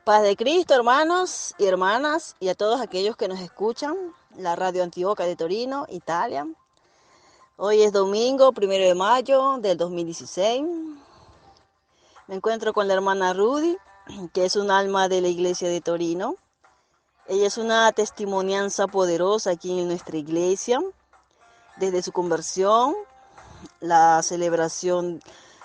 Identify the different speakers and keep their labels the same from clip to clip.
Speaker 1: Paz de Cristo, hermanos y hermanas, y a todos aquellos que nos escuchan, la Radio Antioquia de Torino, Italia. Hoy es domingo, 1 de mayo del 2016. Me encuentro con la hermana Rudy, que es un alma de la iglesia de Torino. Ella es una testimonianza poderosa aquí en nuestra iglesia, desde su conversión, la celebración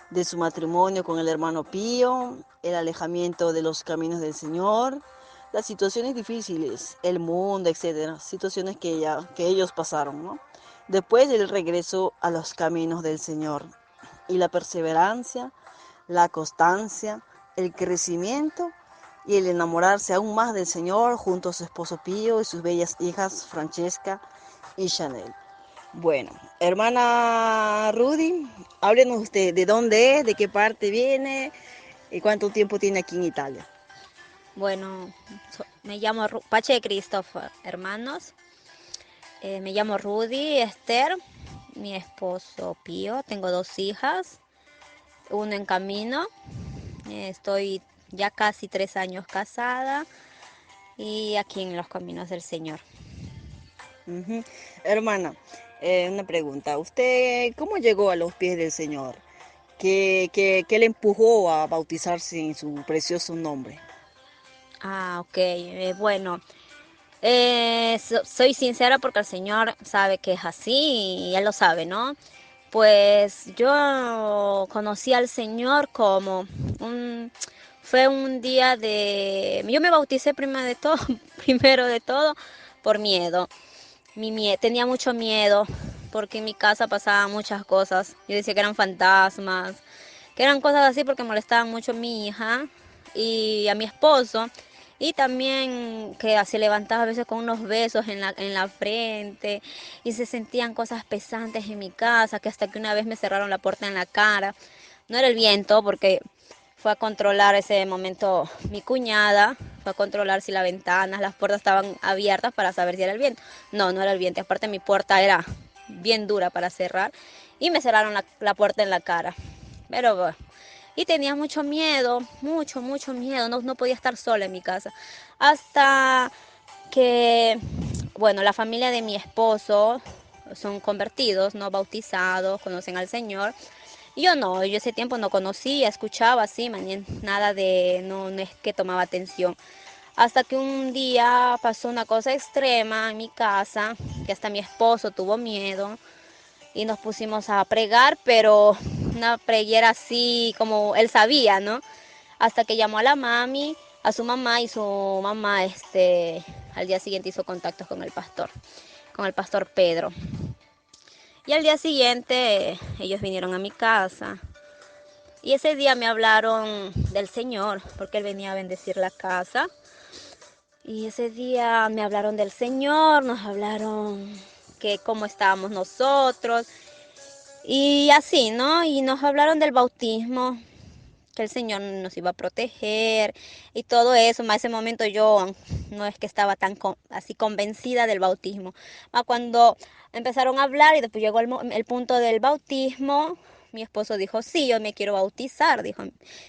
Speaker 1: de su matrimonio con el hermano Pío, el alejamiento de los caminos del Señor, las situaciones difíciles, el mundo, etcétera, situaciones que ellos pasaron, ¿no? Después el regreso a los caminos del Señor y la perseverancia, la constancia, el crecimiento y el enamorarse aún más del Señor junto a su esposo Pío y sus bellas hijas Francesca y Chanel. Bueno, hermana Rudy, háblenos usted de dónde es, de qué parte viene y cuánto tiempo tiene aquí en Italia.
Speaker 2: Bueno, me llamo Pache Christopher, hermanos. Me llamo Rudy Esther, mi esposo Pío. Tengo 2 hijas, uno en camino. Estoy ya casi 3 años casada y aquí en los caminos del Señor.
Speaker 1: Ujú. Hermana, una pregunta. ¿Usted cómo llegó a los pies del Señor? ¿Qué le empujó a bautizarse en su precioso nombre?
Speaker 2: Ok, bueno. Soy sincera porque el Señor sabe que es así y Él lo sabe, ¿no? Pues yo conocí al Señor como un, fue un día yo me bauticé primero de todo, primero de todo por miedo. Tenía mucho miedo porque en mi casa pasaban muchas cosas. Yo decía que eran fantasmas, que eran cosas así porque molestaban mucho a mi hija y a mi esposo. Y también que se levantaba a veces con unos besos en la frente y se sentían cosas pesantes en mi casa, que hasta que una vez me cerraron la puerta en la cara. No era el viento, porque fue a controlar ese momento mi cuñada, fue a controlar si las ventanas, las puertas estaban abiertas para saber si era el viento. No, no era el viento. Aparte mi puerta era bien dura para cerrar y me cerraron la puerta en la cara. Pero bueno, y tenía mucho miedo, mucho, mucho miedo. No podía estar sola en mi casa. Hasta que, bueno, la familia de mi esposo son convertidos, no bautizados, conocen al Señor. Yo no, yo ese tiempo no conocía, escuchaba así, nada de, no es que tomaba atención. Hasta que un día pasó una cosa extrema en mi casa, que hasta mi esposo tuvo miedo y nos pusimos a pregar, pero una preguera así como él sabía, ¿no? Hasta que llamó a la mami, a su mamá y su mamá al día siguiente hizo contactos con el pastor Pedro. Y al día siguiente ellos vinieron a mi casa y ese día me hablaron del Señor, porque Él venía a bendecir la casa. Y ese día me hablaron del Señor, nos hablaron que cómo estábamos nosotros. Y así, ¿no? Y nos hablaron del bautismo, que el Señor nos iba a proteger y todo eso. Más ese momento yo no es que estaba tan así convencida del bautismo. Cuando empezaron a hablar y después llegó el punto del bautismo, mi esposo dijo, sí, yo me quiero bautizar, dijo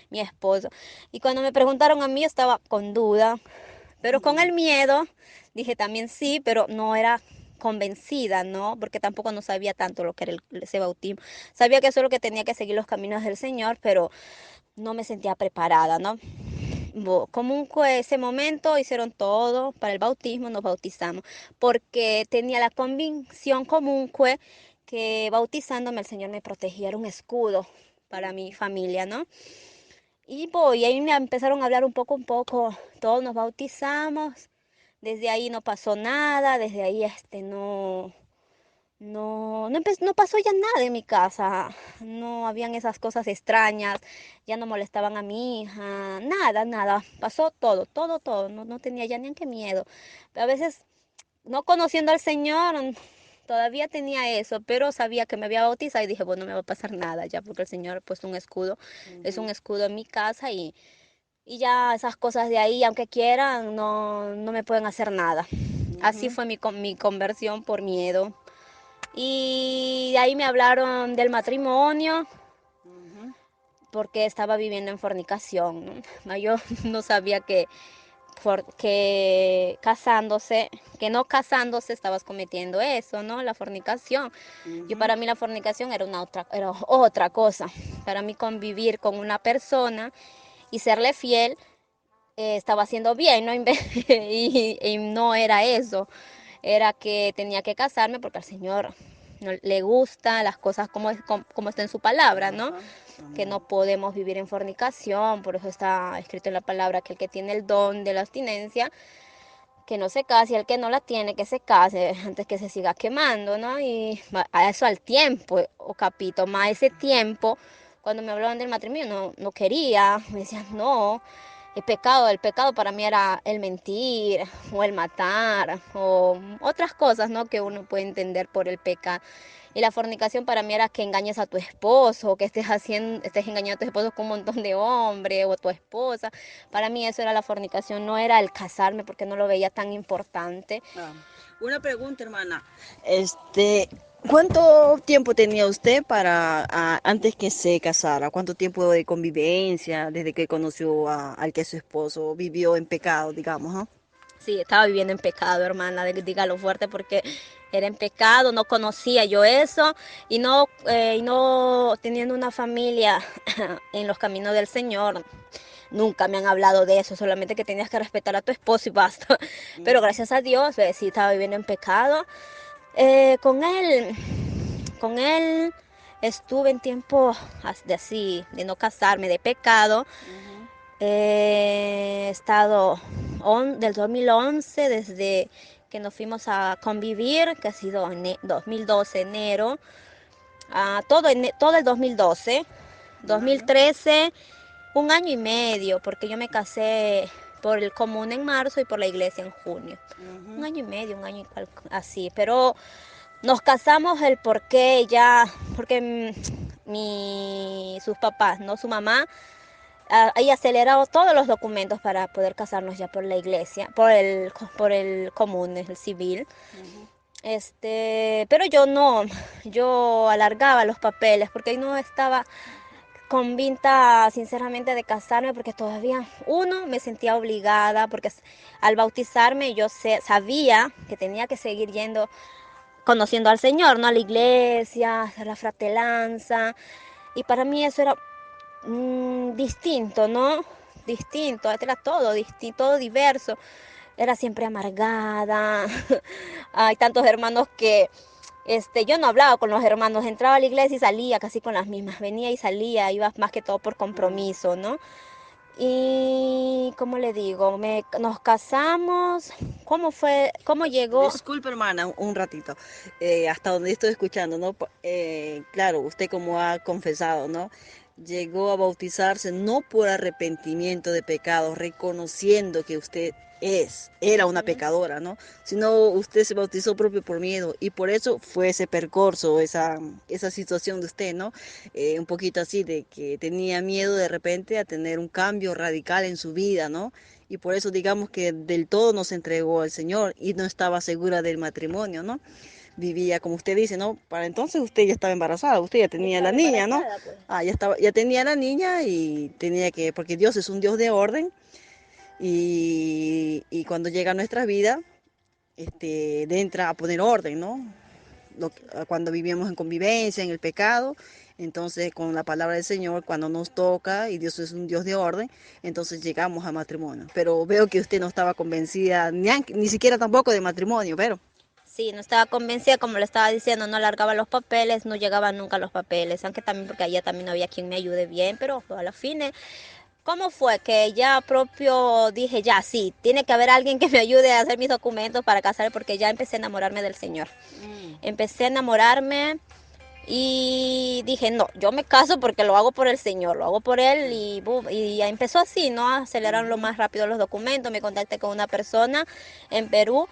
Speaker 2: mi esposo. Y cuando me preguntaron a mí, yo estaba con duda, pero con el miedo, dije también sí, pero no era convencida, ¿no? Porque tampoco no sabía tanto lo que era ese bautismo. Sabía que solo que tenía que seguir los caminos del Señor, pero no me sentía preparada, ¿no? Como ese momento hicieron todo para el bautismo, nos bautizamos, porque tenía la convicción común que bautizándome el Señor me protegía, era un escudo para mi familia, ¿no? Y ahí me empezaron a hablar un poco, todos nos bautizamos, desde ahí no pasó nada, desde ahí no pasó ya nada en mi casa, no habían esas cosas extrañas, ya no molestaban a mi hija, nada, pasó todo, todo, no tenía ya ni qué miedo. A veces, no conociendo al Señor, todavía tenía eso, pero sabía que me había bautizado y dije, bueno, no me va a pasar nada ya, porque el Señor ha puesto un escudo, es un escudo en mi casa y ya esas cosas de ahí, aunque quieran, no me pueden hacer nada. Así
Speaker 1: Ujú.
Speaker 2: fue mi conversión por miedo. Y de ahí me hablaron del matrimonio,
Speaker 1: Ujú.
Speaker 2: porque estaba viviendo en fornicación, ¿no? Yo no sabía que casándose, que no casándose estabas cometiendo eso, ¿no? La fornicación. Yo para mí la fornicación era otra cosa. Para mí convivir con una persona y serle fiel estaba haciendo bien, ¿no? Y no era eso. Era que tenía que casarme porque al Señor no, le gusta las cosas como está en su palabra, ¿no? Que no podemos vivir en fornicación, por eso está escrito en la palabra que el que tiene el don de la abstinencia, que no se case, y el que no la tiene, que se case antes que se siga quemando, ¿no? Y a eso al tiempo, o capito, más ese tiempo, cuando me hablaban del matrimonio, no quería, me decían, no, el pecado para mí era el mentir, o el matar, o otras cosas, ¿no? Que uno puede entender por el pecado. Y la fornicación para mí era que engañes a tu esposo, que estés engañando a tu esposo con un montón de hombres o a tu esposa. Para mí eso era la fornicación, no era el casarme porque no lo veía tan importante.
Speaker 1: Una pregunta, hermana. ¿Cuánto tiempo tenía usted antes que se casara? ¿Cuánto tiempo de convivencia desde que conoció al que su esposo vivió en pecado, digamos, ¿no?
Speaker 2: Sí, estaba viviendo en pecado, hermana, dígalo fuerte porque era en pecado, no conocía yo eso y no teniendo una familia en los caminos del Señor. Nunca me han hablado de eso, solamente que tenías que respetar a tu esposo y basta. Pero gracias a Dios, sí estaba viviendo en pecado. Con él estuve en tiempo de no casarme, de pecado. He estado del 2011, desde que nos fuimos a convivir, que ha sido en 2012, enero, todo el 2012, 2013, un año y medio, porque yo me casé por el común en marzo y por la iglesia en junio. Un año y medio, así, pero nos casamos el porqué ya, porque sus papás, no su mamá, ahí acelerado todos los documentos para poder casarnos ya por la iglesia, por el común, el civil. Pero yo alargaba los papeles porque no estaba convinta sinceramente de casarme porque todavía me sentía obligada porque al bautizarme sabía que tenía que seguir yendo conociendo al Señor, ¿no? A la iglesia, hacer la fratelanza, y para mí eso era distinto, ¿no? Distinto, era todo distinto, todo diverso. Era siempre amargada. Hay tantos hermanos que yo no hablaba con los hermanos, entraba a la iglesia y salía casi con las mismas, venía y salía, iba más que todo por compromiso, ¿no? Y, ¿cómo le digo? Nos casamos, ¿cómo fue? ¿Cómo llegó?
Speaker 1: Disculpe, hermana, un ratito. Hasta donde estoy escuchando, ¿no? Claro, usted como ha confesado, ¿no? Llegó a bautizarse no por arrepentimiento de pecados, reconociendo que usted era una pecadora, ¿no? Sino usted se bautizó propio por miedo y por eso fue ese percorso, esa situación de usted, ¿no? Un poquito así de que tenía miedo de repente a tener un cambio radical en su vida, ¿no? Y por eso digamos que del todo nos entregó al Señor y no estaba segura del matrimonio, ¿no? Vivía, como usted dice, ¿no? Para entonces usted ya estaba embarazada, usted ya tenía la niña, ¿no?
Speaker 2: Pues.
Speaker 1: Ya tenía la niña y tenía que, porque Dios es un Dios de orden y cuando llega a nuestra vida, le entra a poner orden, ¿no? Cuando vivimos en convivencia, en el pecado, entonces con la palabra del Señor, cuando nos toca, y Dios es un Dios de orden, entonces llegamos a matrimonio. Pero veo que usted no estaba convencida, ni siquiera tampoco de matrimonio, pero...
Speaker 2: Sí, no estaba convencida, como le estaba diciendo, no alargaba los papeles, no llegaba nunca a los papeles, aunque también porque allá también no había quien me ayude bien, pero a la fin, ¿cómo fue que ya propio dije, ya sí, tiene que haber alguien que me ayude a hacer mis documentos para casarme porque ya empecé a enamorarme del Señor? Empecé a enamorarme y dije, no, yo me caso porque lo hago por el Señor, lo hago por Él y ya empezó así, ¿no? Aceleraron lo más rápido los documentos, me contacté con una persona en Perú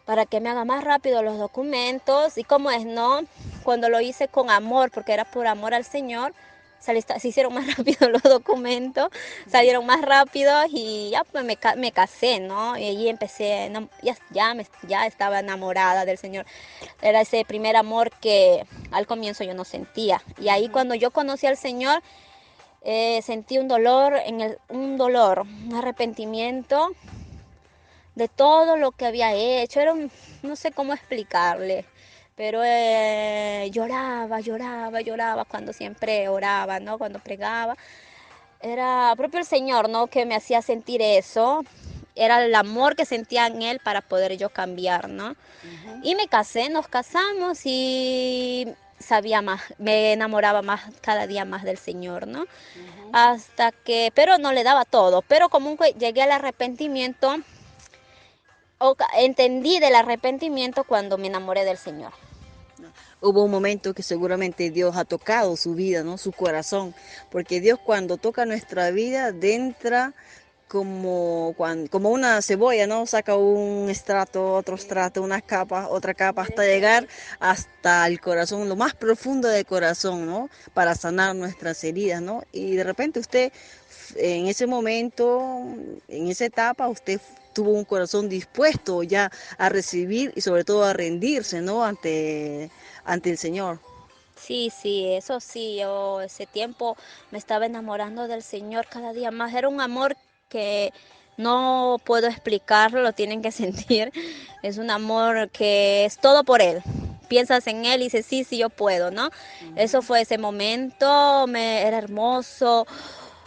Speaker 2: para que me haga más rápido los documentos y cómo es, ¿no? Cuando lo hice con amor, porque era por amor al Señor, se hicieron más rápido los documentos, salieron más rápido y ya pues me casé, ¿no? Y allí empecé, ya estaba enamorada del Señor. Era ese primer amor que al comienzo yo no sentía. Y ahí cuando yo conocí al Señor, sentí un dolor, un arrepentimiento de todo lo que había hecho. No sé cómo explicarle, pero lloraba cuando siempre oraba, ¿no? Cuando pregaba. Era propio el Señor, ¿no? Que me hacía sentir eso. Era el amor que sentía en Él para poder yo cambiar, ¿no?
Speaker 1: Ujú,
Speaker 2: Y me casé, nos casamos y sabía más, me enamoraba más, cada día más del Señor, ¿no?
Speaker 1: ujú.
Speaker 2: Hasta que, pero no le daba todo, pero como que llegué al arrepentimiento, o entendí del arrepentimiento cuando me enamoré del Señor.
Speaker 1: ¿No? Hubo un momento que seguramente Dios ha tocado su vida, ¿no? Su corazón, porque Dios cuando toca nuestra vida, entra como una cebolla, ¿no? Saca un estrato, otro estrato, unas capas, otra capa, hasta llegar hasta el corazón, lo más profundo del corazón, ¿no? Para sanar nuestras heridas, ¿no? Y de repente usted, en ese momento, en esa etapa, usted tuvo un corazón dispuesto ya a recibir y sobre todo a rendirse, ¿no? Ante el Señor.
Speaker 2: Sí, sí, eso sí, yo ese tiempo me estaba enamorando del Señor cada día más. Era un amor que no puedo explicarlo, lo tienen que sentir. Es un amor que es todo por Él. Piensas en Él y dices, sí, sí, yo puedo, ¿no? Eso
Speaker 1: Ujú.
Speaker 2: fue ese momento, era hermoso.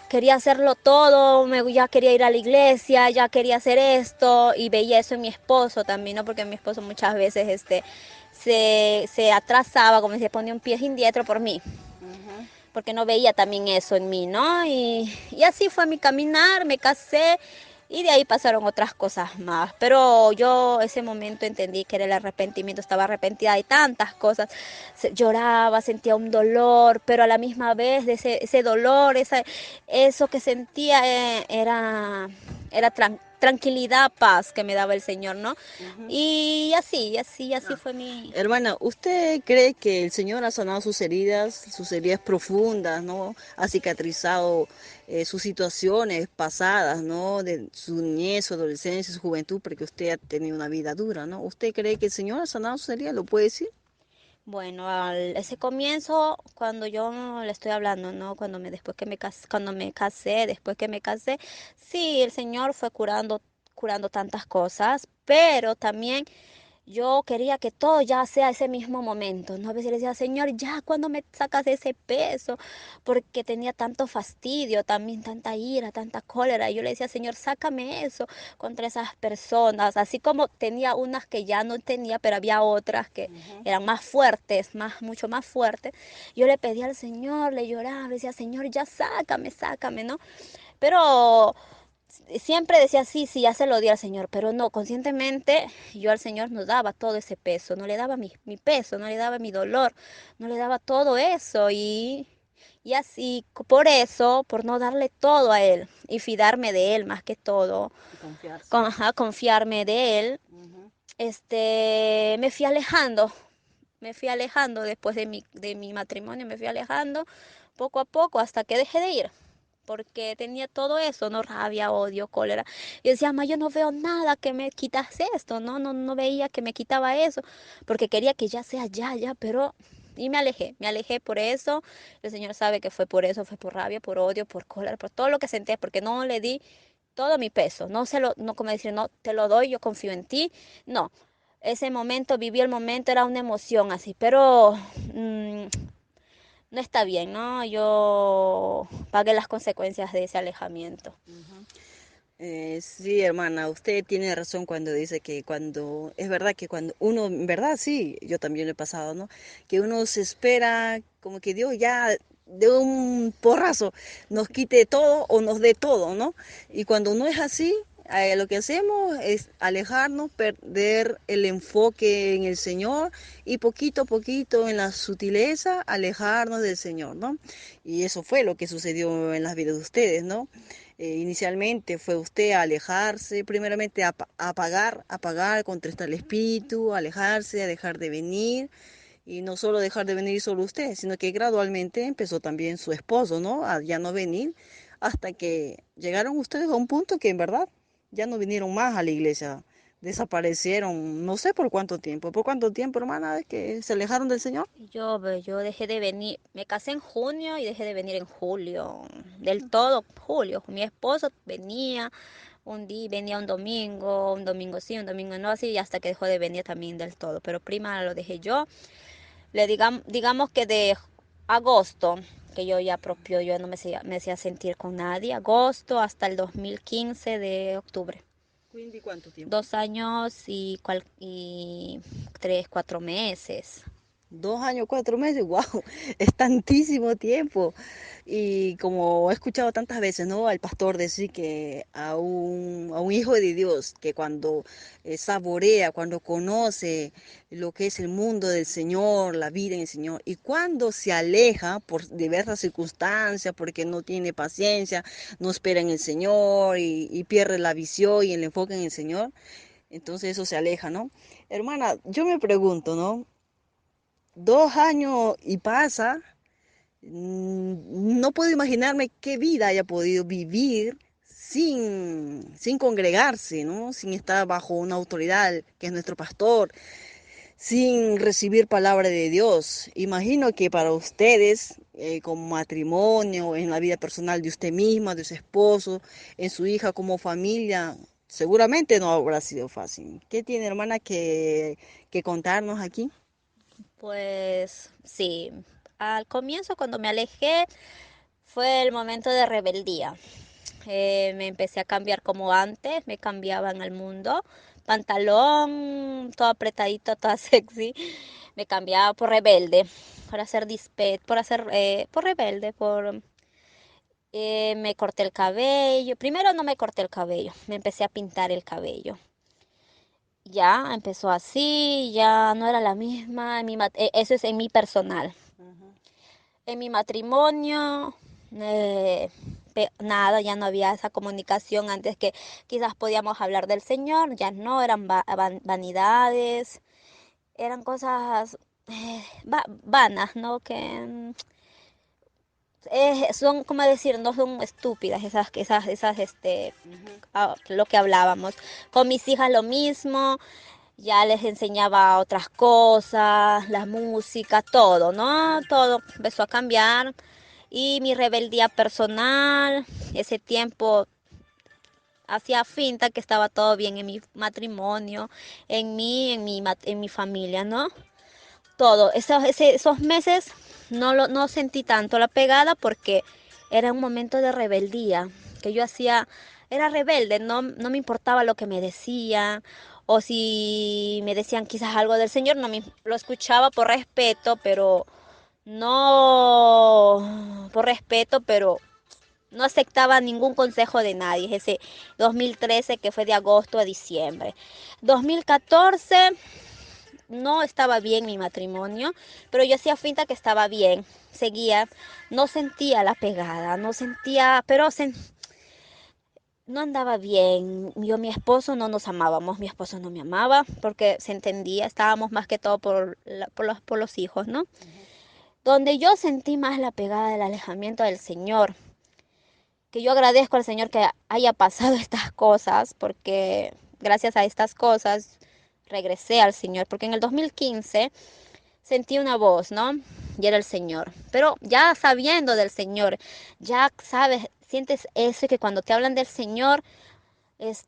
Speaker 2: Quería hacerlo todo, ya quería ir a la iglesia, ya quería hacer esto y veía eso en mi esposo también, ¿no? Porque mi esposo muchas veces se atrasaba, como si se ponía un pie indietro por mí,
Speaker 1: Ujú.
Speaker 2: porque no veía también eso en mí, ¿no? Y así fue mi caminar, me casé y de ahí pasaron otras cosas más. Pero yo ese momento entendí que era el arrepentimiento, estaba arrepentida de tantas cosas. Lloraba, sentía un dolor, pero a la misma vez de ese dolor, eso que sentía era tranquilidad, paz que me daba el Señor, ¿no?
Speaker 1: Ujú.
Speaker 2: Y así fue mi...
Speaker 1: Hermana, ¿usted cree que el Señor ha sanado sus heridas profundas, ¿no? Ha cicatrizado sus situaciones pasadas, ¿no? De su niñez, su adolescencia, su juventud, porque usted ha tenido una vida dura, ¿no? ¿Usted cree que el Señor ha sanado sus heridas? ¿Lo puede decir?
Speaker 2: Bueno, ese comienzo, cuando yo le estoy hablando, ¿no? Cuando me casé, después que me casé, sí, el Señor fue curando tantas cosas, pero también yo quería que todo ya sea ese mismo momento, ¿no? A veces le decía, Señor, ya cuando me sacas ese peso, porque tenía tanto fastidio, también tanta ira, tanta cólera. Y yo le decía, Señor, sácame eso contra esas personas. Así como tenía unas que ya no tenía, pero había otras que
Speaker 1: Ujú.
Speaker 2: eran más fuertes, mucho más fuertes. Yo le pedía al Señor, le lloraba, le decía, Señor, ya sácame, ¿no? Pero siempre decía sí, sí, ya se lo di al Señor, pero no, conscientemente yo al Señor no daba todo ese peso, no le daba mi peso, no le daba mi dolor, no le daba todo eso y así, por eso, por no darle todo a Él y fidarme de Él más que todo,
Speaker 1: Y confiarse.
Speaker 2: confiarme de Él,
Speaker 1: Ujú.
Speaker 2: me fui alejando después de mi matrimonio, me fui alejando poco a poco hasta que dejé de ir porque tenía todo eso, no rabia, odio, cólera. Y decía, ma, yo no veo nada que me quitas esto, no veía que me quitaba eso, porque quería que ya sea ya, pero... Y me alejé por eso. El Señor sabe que fue por eso, fue por rabia, por odio, por cólera, por todo lo que sentí, porque no le di todo mi peso, no como decir, no, te lo doy, yo confío en ti, no. Ese momento, viví el momento, era una emoción así, pero no está bien, ¿no? Yo pagué las consecuencias de ese alejamiento.
Speaker 1: Ujú. Sí, hermana, usted tiene razón cuando dice que es verdad que cuando uno, en verdad sí, yo también lo he pasado, ¿no? Que uno se espera como que Dios ya de un porrazo nos quite todo o nos dé todo, ¿no? Y cuando no es así, lo que hacemos es alejarnos, perder el enfoque en el Señor y poquito a poquito en la sutileza alejarnos del Señor, ¿no? Y eso fue lo que sucedió en las vidas de ustedes, ¿no? Inicialmente fue usted a alejarse, primeramente a apagar, contristar el espíritu, alejarse, a dejar de venir, y no solo dejar de venir solo usted, sino que gradualmente empezó también su esposo, ¿no? A ya no venir, hasta que llegaron ustedes a un punto que en verdad ya no vinieron más a la iglesia desaparecieron, no sé por cuánto tiempo. ¿Por cuánto tiempo, hermana, que se alejaron del Señor?
Speaker 2: Yo dejé de venir, me casé en junio y dejé de venir en julio, del todo julio. Mi esposo venía un día, venía un domingo sí, un domingo no, así, y hasta que dejó de venir también del todo. Pero prima lo dejé yo. Digamos que de agosto, que yo ya propio, yo no me hacía sentir con nadie, agosto hasta el 2015 de octubre.
Speaker 1: ¿Quindi cuánto tiempo?
Speaker 2: 2 años y 3, 4 meses.
Speaker 1: 2 años, 4 meses, wow, es tantísimo tiempo. Y como he escuchado tantas veces, ¿no? Al pastor decir que a un hijo de Dios, que cuando saborea, cuando conoce lo que es el mundo del Señor, la vida en el Señor, y cuando se aleja por diversas circunstancias, porque no tiene paciencia, no espera en el Señor y pierde la visión y el enfoque en el Señor, entonces eso se aleja, ¿no? Hermana, yo me pregunto, ¿no? 2 años y pasa, no puedo imaginarme qué vida haya podido vivir sin congregarse, ¿no? Sin estar bajo una autoridad que es nuestro pastor, sin recibir palabra de Dios. Imagino que para ustedes, como matrimonio, en la vida personal de usted misma, de su esposo, en su hija como familia, seguramente no habrá sido fácil. ¿Qué tiene, hermana, que contarnos aquí?
Speaker 2: Pues sí, al comienzo cuando me alejé fue el momento de rebeldía. Me empecé a cambiar como antes, me cambiaban al mundo, pantalón, todo apretadito, toda sexy, me cambiaba por rebelde, por hacer por rebelde, me corté el cabello. Primero no me corté el cabello, me empecé a pintar el cabello. Ya empezó así, ya no era la misma, eso es en mi personal. En mi matrimonio, nada, ya no había esa comunicación antes que quizás podíamos hablar del Señor, ya no, eran vanidades, eran cosas vanas, ¿no? Que son, como decir, no son estúpidas
Speaker 1: Ujú.
Speaker 2: lo que hablábamos. Con mis hijas lo mismo, ya les enseñaba otras cosas, la música, todo, ¿no? Todo empezó a cambiar. Y mi rebeldía personal, ese tiempo hacía finta que estaba todo bien en mi matrimonio, en mi familia, ¿no? Todo. Esos meses no sentí tanto la pegada porque era un momento de rebeldía, que yo hacía, era rebelde, no me importaba lo que me decían, o si me decían quizás algo del Señor, lo escuchaba por respeto, pero no por respeto, pero no aceptaba ningún consejo de nadie. Ese 2013 que fue de agosto a diciembre. 2014 no estaba bien mi matrimonio, pero yo hacía finta que estaba bien, seguía, no sentía la pegada, no sentía, no andaba bien. Yo y mi esposo no nos amábamos, mi esposo no me amaba porque se entendía, estábamos más que todo por los hijos, ¿no? Donde yo sentí más la pegada del alejamiento del Señor, que yo agradezco al Señor que haya pasado estas cosas, porque gracias a estas cosas regresé al Señor, porque en el 2015 sentí una voz, ¿no? Y era el Señor. Pero ya sabiendo del Señor, ya sabes, sientes eso que cuando te hablan del Señor, es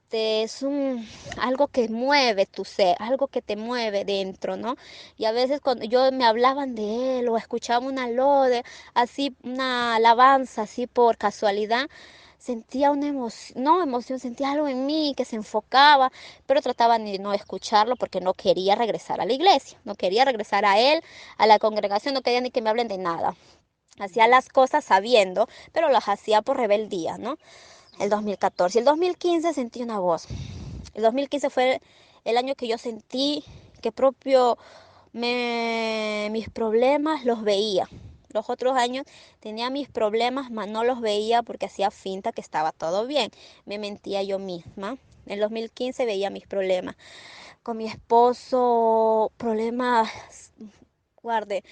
Speaker 2: algo que mueve tu ser, algo que te mueve dentro, ¿no? Y a veces cuando yo me hablaban de él o escuchaba una lode, así una alabanza así por casualidad, sentía una emoción, no emoción, sentía algo en mí que se enfocaba, pero trataba de no escucharlo porque no quería regresar a la iglesia, no quería regresar a él, a la congregación, no quería ni que me hablen de nada. Hacía las cosas sabiendo, pero las hacía por rebeldía, ¿no? El 2014. El 2015 sentí una voz. El 2015 fue el año que yo sentí que propio mis problemas los veía. Los otros años tenía mis problemas, mas no los veía porque hacía finta que estaba todo bien. Me mentía yo misma. En el 2015 veía mis problemas. Con mi esposo, problemas, guarde,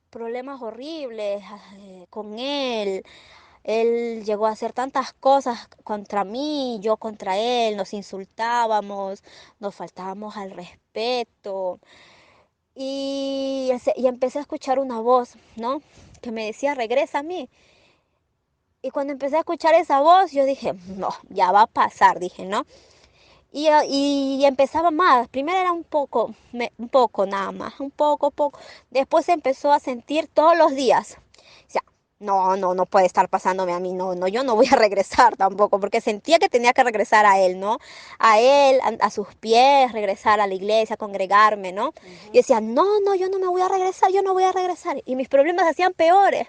Speaker 2: problemas horribles con él. Él llegó a hacer tantas cosas contra mí, yo contra él, nos insultábamos, nos faltábamos al respeto. Y empecé a escuchar una voz, ¿no? Que me decía, regresa a mí. Y cuando empecé a escuchar esa voz, yo dije, no, ya va a pasar, dije, ¿no? Y empezaba más. Primero era un poco nada más, un poco. Después se empezó a sentir todos los días. O sea, no puede estar pasándome a mí, no, yo no voy a regresar tampoco, porque sentía que tenía que regresar a él, ¿no? A él, a sus pies, regresar a la iglesia, congregarme, ¿no? Y decía, no, yo no me voy a regresar, yo no voy a regresar. Y mis problemas se hacían peores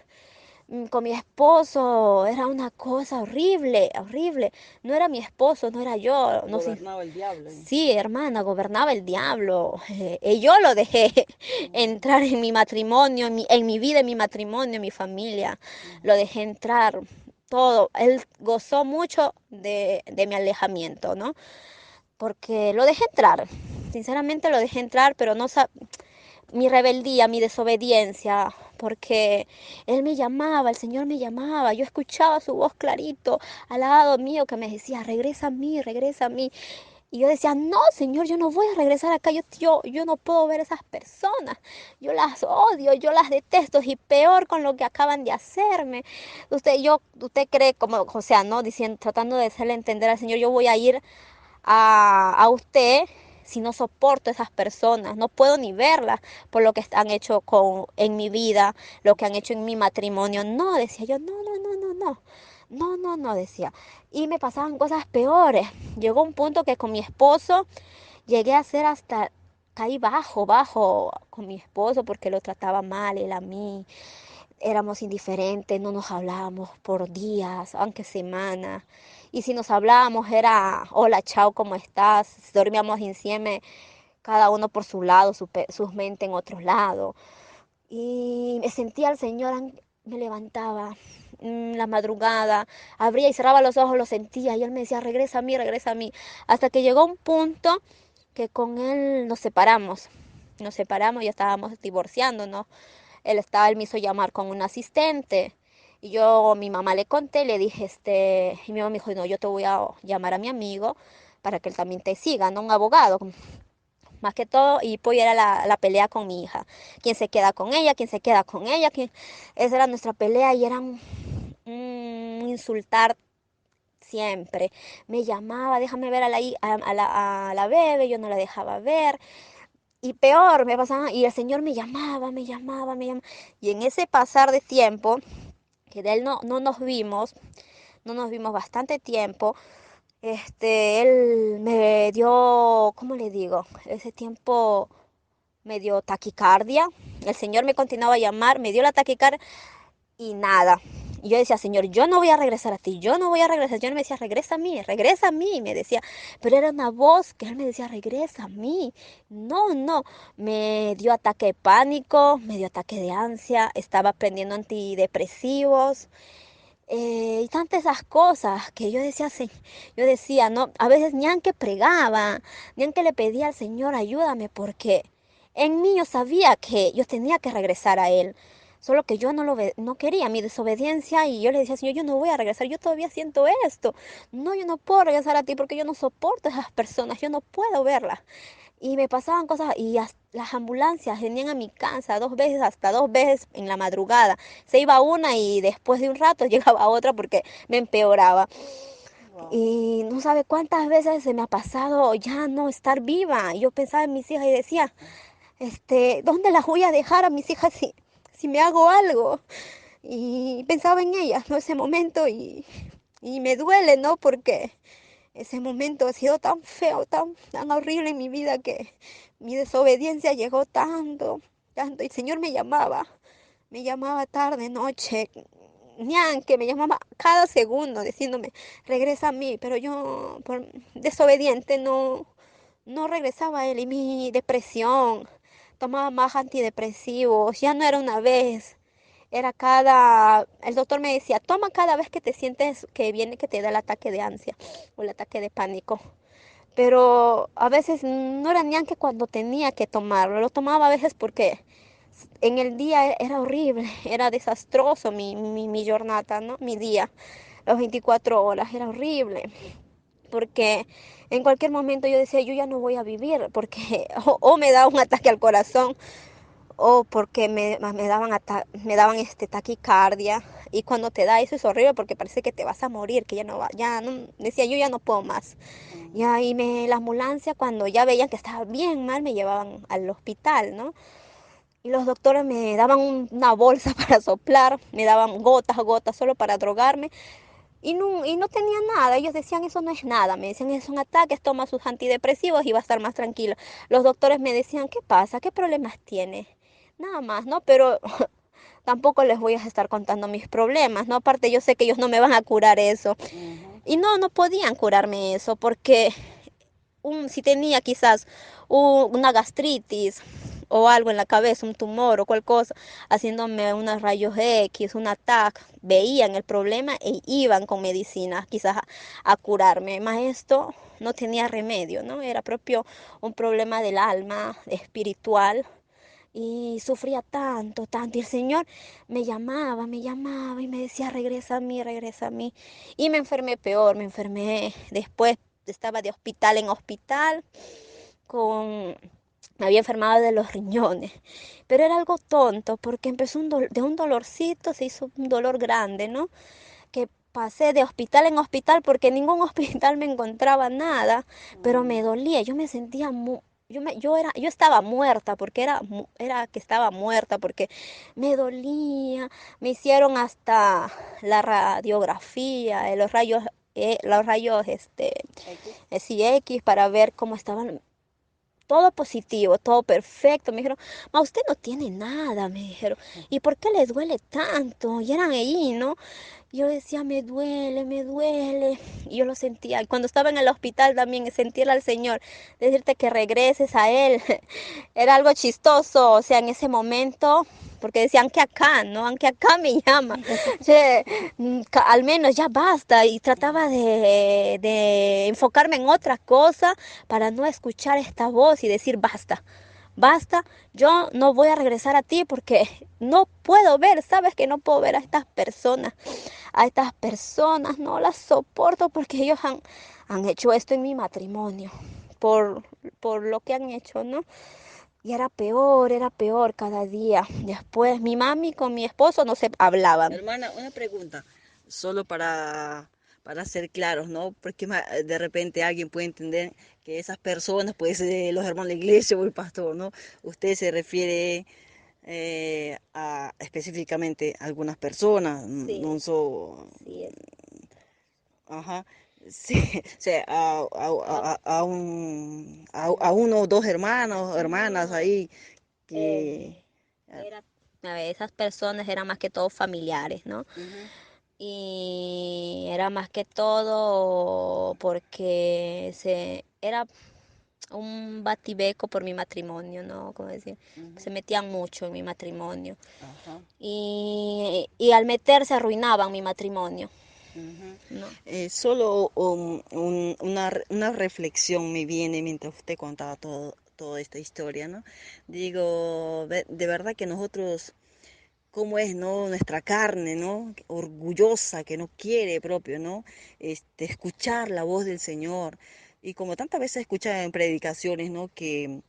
Speaker 2: con mi esposo era una cosa horrible, horrible. No era mi esposo, no era yo. No sé.
Speaker 1: Gobernaba el diablo.
Speaker 2: Sí, hermana, gobernaba el diablo. Y yo lo dejé entrar en mi matrimonio, en mi vida, en mi matrimonio, en mi familia. Lo dejé entrar todo. Él gozó mucho de mi alejamiento, ¿no? Porque lo dejé entrar. Sinceramente lo dejé entrar, pero no mi rebeldía, mi desobediencia, porque Él me llamaba, el Señor me llamaba, yo escuchaba su voz clarito al lado mío que me decía, regresa a mí, regresa a mí. Y yo decía, no, Señor, yo no voy a regresar acá, yo no puedo ver esas personas, yo las odio, yo las detesto y peor con lo que acaban de hacerme. Usted cree como, o sea, ¿no? Diciendo, tratando de hacerle entender al Señor, yo voy a ir a usted si no soporto esas personas, no puedo ni verlas por lo que han hecho en mi vida, lo que han hecho en mi matrimonio. No, decía yo, no, decía. Y me pasaban cosas peores. Llegó un punto que con mi esposo llegué a ser hasta, caí bajo con mi esposo porque lo trataba mal, él a mí. Éramos indiferentes, no nos hablábamos por días, aunque semanas. Y si nos hablábamos era, hola, chao, ¿cómo estás? Dormíamos insieme, cada uno por su lado, sus mentes en otro lado. Y me sentía al Señor, me levantaba la madrugada, abría y cerraba los ojos, lo sentía. Y Él me decía, regresa a mí, regresa a mí. Hasta que llegó un punto que con Él nos separamos. Nos separamos, ya estábamos divorciándonos. Él me hizo llamar con un asistente. Y yo, mi mamá le conté, le dije, y mi mamá me dijo, no, yo te voy a llamar a mi amigo para que él también te siga, no un abogado, más que todo, y pues era la pelea con mi hija. ¿Quién se queda con ella? ¿Quién se queda con ella? Esa era nuestra pelea y era un insultar siempre. Me llamaba, déjame ver a la bebé, yo no la dejaba ver. Y peor, me pasaba, y el Señor me llamaba. Y en ese pasar de tiempo, que de Él no nos vimos bastante tiempo, Él me dio, ¿cómo le digo? Ese tiempo me dio taquicardia. El Señor me continuaba a llamar, me dio la taquicardia y nada. Y yo decía, Señor, yo no voy a regresar a ti, yo no voy a regresar. Yo no me decía, regresa a mí, me decía. Pero era una voz que Él me decía, regresa a mí. No, me dio ataque de pánico, me dio ataque de ansia, estaba aprendiendo antidepresivos. Y tantas esas cosas que yo decía, no, a veces ni aunque pregaba, ni aunque le pedía al Señor, ayúdame, porque en mí yo sabía que yo tenía que regresar a Él, solo que yo no quería mi desobediencia y yo le decía, Señor, yo no voy a regresar, yo todavía siento esto, no, yo no puedo regresar a ti porque yo no soporto a esas personas, yo no puedo verlas. Y me pasaban cosas y las ambulancias venían a mi casa hasta dos veces en la madrugada. Se iba una y después de un rato llegaba otra porque me empeoraba.
Speaker 1: Wow.
Speaker 2: Y no sabe cuántas veces se me ha pasado ya no estar viva. Y yo pensaba en mis hijas y decía, ¿dónde las voy a dejar a mis hijas si me hago algo? Y pensaba en ellas, ¿no? Ese momento y me duele, ¿no? Porque ese momento ha sido tan feo, tan horrible en mi vida que mi desobediencia llegó tanto. Y el Señor me llamaba tarde, noche, que me llamaba cada segundo diciéndome, regresa a mí, pero yo, por desobediente, no regresaba a Él. Y mi depresión, tomaba más antidepresivos, ya no era una vez. El doctor me decía, toma cada vez que te sientes que te da el ataque de ansia o el ataque de pánico. Pero a veces no era ni que cuando tenía que tomarlo, lo tomaba a veces porque en el día era horrible, era desastroso mi jornada, ¿no? Mi día, las 24 horas, era horrible. Porque en cualquier momento yo decía, yo ya no voy a vivir, porque o me da un ataque al corazón, o porque me daban taquicardia. Y cuando te da eso es horrible porque parece que te vas a morir, que ya no, decía yo ya no puedo más. Y ahí la ambulancia, cuando ya veían que estaba bien mal, me llevaban al hospital, ¿no? Y los doctores me daban una bolsa para soplar, me daban gotas, solo para drogarme. Y no tenía nada, ellos decían eso no es nada, me decían es un ataque, toma sus antidepresivos y va a estar más tranquilo. Los doctores me decían, ¿qué pasa? ¿Qué problemas tiene? Nada más, ¿no? Pero tampoco les voy a estar contando mis problemas, ¿no? Aparte yo sé que ellos no me van a curar eso.
Speaker 1: Ujú.
Speaker 2: Y no podían curarme eso porque si tenía quizás una gastritis o algo en la cabeza, un tumor o cualquier cosa, haciéndome unos rayos X, un TAC, veían el problema e iban con medicinas quizás a curarme. Más esto no tenía remedio, ¿no? Era propio un problema del alma, espiritual. Y sufría tanto. Y el Señor me llamaba y me decía, regresa a mí, regresa a mí. Y me enfermé peor, me enfermé después, estaba de hospital en hospital, con, me había enfermado de los riñones. Pero era algo tonto, porque empezó de un dolorcito, se hizo un dolor grande, ¿no? Que pasé de hospital en hospital porque en ningún hospital me encontraba nada, pero me dolía, yo me sentía yo estaba muerta porque era que estaba muerta porque me dolía, me hicieron hasta la radiografía, los rayos
Speaker 1: X.
Speaker 2: sí, X para ver cómo estaban, todo positivo, todo perfecto. Me dijeron, ma, usted no tiene nada, me dijeron. ¿Y por qué le duele tanto? Y eran ahí, ¿no? Yo decía, me duele, me duele. Y yo lo sentía. Y cuando estaba en el hospital también, sentir al Señor, decirte que regreses a Él, era algo chistoso. O sea, en ese momento, porque decían que acá, ¿no? Aunque acá me llama. Che, al menos ya basta. Y trataba de enfocarme en otra cosa para no escuchar esta voz y decir, basta. Basta, yo no voy a regresar a ti porque no puedo ver, sabes que no puedo ver a estas personas, no las soporto porque ellos han hecho esto en mi matrimonio, por, por lo que han hecho, ¿no? Y era peor cada día. Después mi mami con mi esposo no se hablaban.
Speaker 1: Hermana, una pregunta, solo para ser claros, ¿no? Porque de repente alguien puede entender que esas personas, puede ser los hermanos de la iglesia o el pastor, ¿no? Usted se refiere a específicamente a algunas personas, no
Speaker 2: Sí,
Speaker 1: so,
Speaker 2: sí,
Speaker 1: ajá, sí, o sea, a uno o dos hermanos, hermanas
Speaker 2: no,
Speaker 1: ahí
Speaker 2: eh,
Speaker 1: que... ah,
Speaker 2: era, a ver, esas personas eran más que todo familiares, ¿no?
Speaker 1: ujú,
Speaker 2: Y era más que todo porque era un batibeco por mi matrimonio, ¿no? Como decir,
Speaker 1: ujú,
Speaker 2: se metían mucho en mi matrimonio.
Speaker 1: ajá.
Speaker 2: Y al meterse arruinaban mi matrimonio,
Speaker 1: Ujú.
Speaker 2: ¿no?
Speaker 1: Solo una reflexión me viene mientras usted contaba toda esta historia, ¿no? Digo, de verdad que nosotros, cómo es, ¿no? Nuestra carne, ¿no? Orgullosa, que no quiere propio, ¿no? Escuchar la voz del Señor. Y como tantas veces escucha en predicaciones, ¿no? Que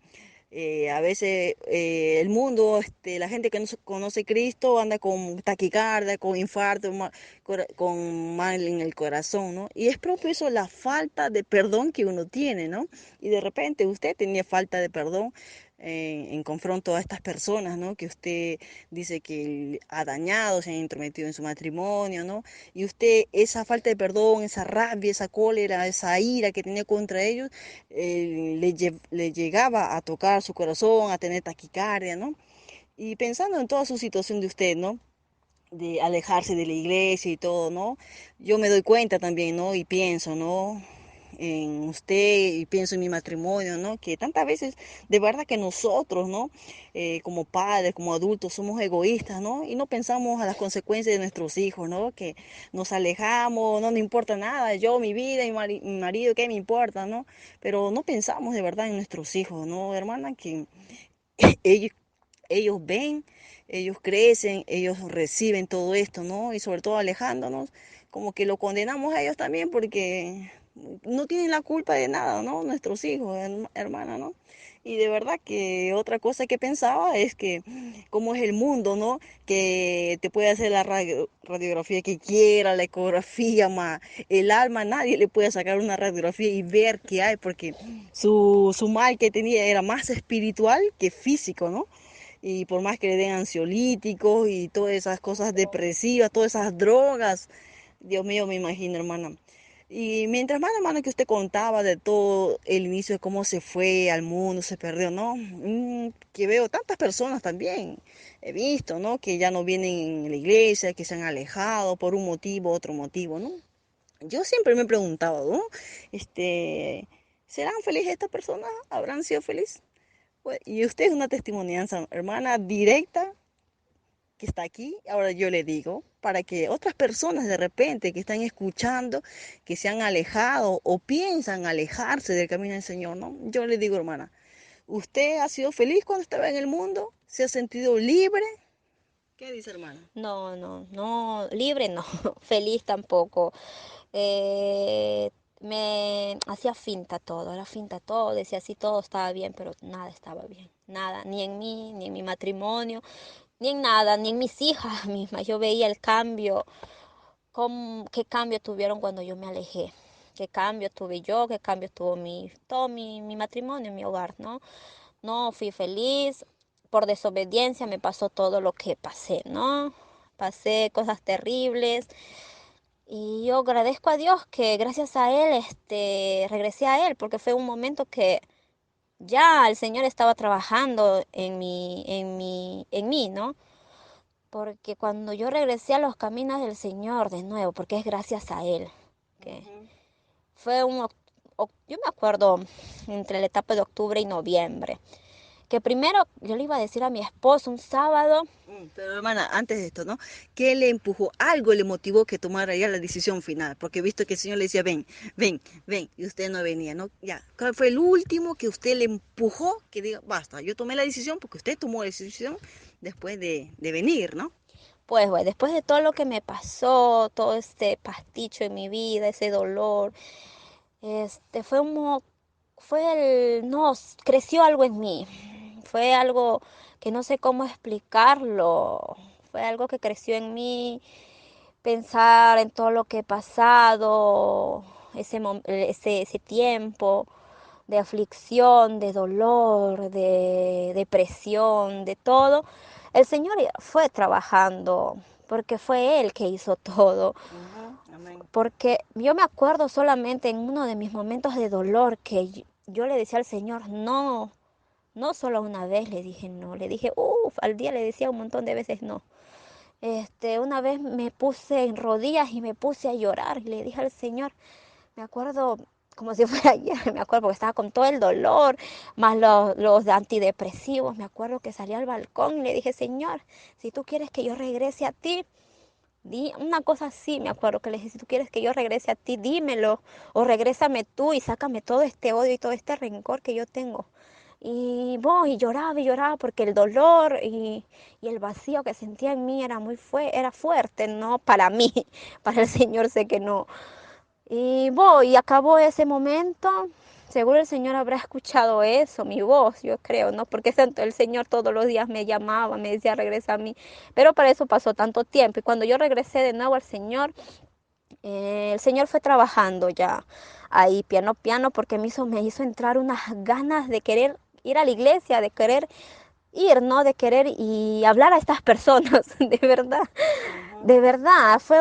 Speaker 1: a veces el mundo, la gente que no conoce Cristo anda con taquicardia, con infarto, con mal en el corazón, ¿no? Y es propio eso la falta de perdón que uno tiene, ¿no? Y de repente usted tenía falta de perdón en confronto a estas personas, ¿no? Que usted dice que ha dañado, se ha intrometido en su matrimonio, ¿no? Y usted esa falta de perdón, esa rabia, esa cólera, esa ira que tenía contra ellos, le llegaba a tocar su corazón, a tener taquicardia, ¿no? Y pensando en toda su situación de usted, ¿no? De alejarse de la iglesia y todo, ¿no? Yo me doy cuenta también, ¿no? Y pienso, ¿no? En usted y pienso en mi matrimonio, ¿no? Que tantas veces, de verdad que nosotros, ¿no? Como padres, como adultos, somos egoístas, ¿no? Y no pensamos a las consecuencias de nuestros hijos, ¿no? Que nos alejamos, no nos importa nada, yo, mi vida, mi marido, ¿qué me importa, ¿no? Pero no pensamos de verdad en nuestros hijos, ¿no, hermana? Que ellos ellos ven, ellos crecen, ellos reciben todo esto, ¿no? Y sobre todo alejándonos, como que lo condenamos a ellos también porque no tienen la culpa de nada, ¿no? Nuestros hijos, hermana, ¿no? Y de verdad que otra cosa que pensaba es que cómo es el mundo, ¿no? Que te puede hacer la radiografía que quiera, la ecografía, el alma, nadie le puede sacar una radiografía y ver qué hay, porque su mal que tenía era más espiritual que físico, ¿no? Y por más que le den ansiolíticos y todas esas cosas depresivas, todas esas drogas, Dios mío, me imagino, hermana. Y mientras más, hermano, que usted contaba de todo el inicio de cómo se fue al mundo, se perdió, ¿no? Que veo tantas personas también, he visto, ¿no? Que ya no vienen en la iglesia, que se han alejado por un motivo, otro motivo, ¿no? Yo siempre me he preguntado, ¿no? Este, ¿serán felices estas personas? ¿Habrán sido felices? Pues, y usted es una testimonianza, hermana, directa que está aquí. Ahora yo le digo, para que otras personas de repente que están escuchando, que se han alejado o piensan alejarse del camino del Señor, ¿no? Yo le digo, hermana, ¿usted ha sido feliz cuando estaba en el mundo? ¿Se ha sentido libre? ¿Qué dice, hermana?
Speaker 2: No, no, no, libre no, feliz tampoco. Me hacía finta todo, era finta todo, decía así todo estaba bien, pero nada estaba bien, nada, ni en mí, ni en mi matrimonio, ni en nada, ni en mis hijas mismas. Yo veía el cambio, qué cambio tuvieron cuando yo me alejé, qué cambio tuve yo, qué cambio tuvo todo mi matrimonio, mi hogar, ¿no? No fui feliz, por desobediencia me pasó todo lo que pasé, ¿no? Pasé cosas terribles y yo agradezco a Dios que gracias a Él, regresé a Él, porque fue un momento que ya el Señor estaba trabajando en mí, ¿no? Porque cuando yo regresé a los caminos del Señor de nuevo, porque es gracias a Él, que
Speaker 1: Ujú.
Speaker 2: fue yo me acuerdo entre la etapa de octubre y noviembre, que primero yo le iba a decir a mi esposo un sábado.
Speaker 1: Pero hermana, antes de esto, ¿no? ¿Qué le empujó? Algo le motivó que tomara ya la decisión final, porque he visto que el Señor le decía, ven, ven, ven, y usted no venía, ¿no? Ya, ¿cuál fue el último que usted le empujó que diga, basta, yo tomé la decisión porque usted tomó la decisión después de venir, ¿no?
Speaker 2: Pues bueno, después de todo lo que me pasó, todo este pasticho en mi vida, ese dolor, fue no, creció algo en mí. Fue algo que no sé cómo explicarlo. Fue algo que creció en mí, pensar en todo lo que he pasado, ese tiempo de aflicción, de dolor, de depresión, de todo. El Señor fue trabajando porque fue Él que hizo todo.
Speaker 1: Ujú, amén.
Speaker 2: Porque yo me acuerdo solamente en uno de mis momentos de dolor que yo le decía al Señor, no, no solo una vez le dije no, le dije, al día le decía un montón de veces no. Una vez me puse en rodillas y me puse a llorar y le dije al Señor, me acuerdo como si fuera ayer, me acuerdo porque estaba con todo el dolor, más los antidepresivos, me acuerdo que salí al balcón y le dije, Señor, si tú quieres que yo regrese a ti, una cosa así, me acuerdo que le dije, si tú quieres que yo regrese a ti, dímelo, o regrésame tú y sácame todo este odio y todo este rencor que yo tengo. Y lloraba porque el dolor y el vacío que sentía en mí era fuerte, no para mí, para el Señor sé que no. Y acabó ese momento. Seguro el Señor habrá escuchado eso, mi voz, yo creo, ¿no? Porque el Señor todos los días me llamaba, me decía, regresa a mí. Pero para eso pasó tanto tiempo. Y cuando yo regresé de nuevo al Señor, el Señor fue trabajando ya ahí piano a piano porque me hizo entrar unas ganas de querer ir a la iglesia, de querer ir, ¿no? De querer y hablar a estas personas, de verdad.
Speaker 1: Ujú.
Speaker 2: De verdad, fue